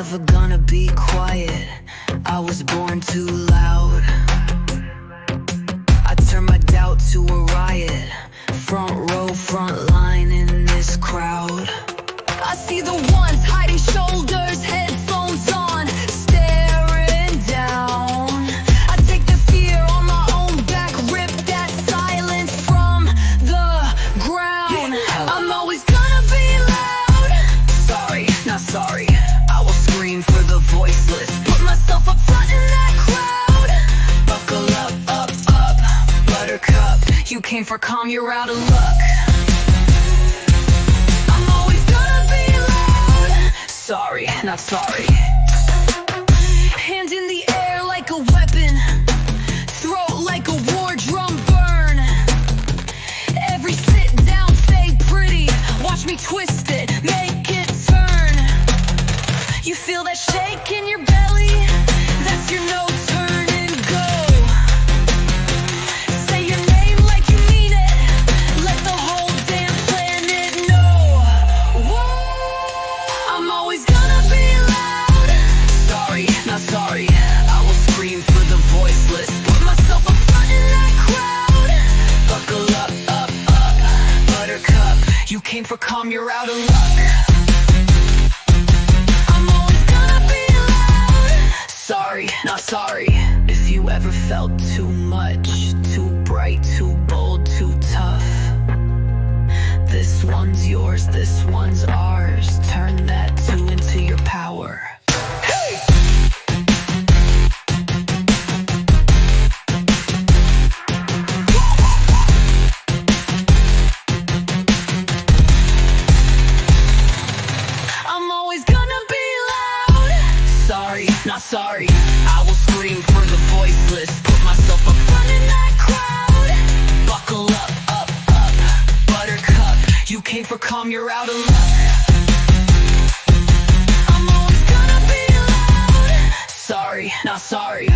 never gonna be quiet. I was born too loud. I turned my doubt to a riot. Front row, front line in this crowd. I see the ones hiding shoulders, headphones on, staring down. I take the fear on my own back, rip that silence from the ground. I'm always gonna be loud. Sorry, not sorry. I will scream for the voiceless. Put myself up front in that crowd. Buckle up, up, up. Buttercup, you came for calm, you're out of luck. Sorry, not sorry. Hand in the air like a weapon, throat like a war drum burn. Every sit down fade pretty, watch me twist it, make it turn. You feel that shake in your belly? That's your no turn and go. Say your name like you mean it, let the whole damn planet know. Whoa, I'm always gonna be loud. Sorry, not sorry. I will scream for the voiceless. Put myself up front in that crowd. Buckle up, up, up. Buttercup, you came for calm, you're out of luck. I'm always gonna be loud. Sorry, not sorry. If you ever felt too much, too bright, too bold, too tough, this one's yours, this one's ours. Turn that two into your power. Hey! I'm always gonna be loud. Sorry, not sorry. I will scream for the voiceless. Put myself up front in that crowd. Buckle up, up, up. Buttercup, you came for calm, you're out of luck. I'm always gonna be loud. Sorry, not sorry.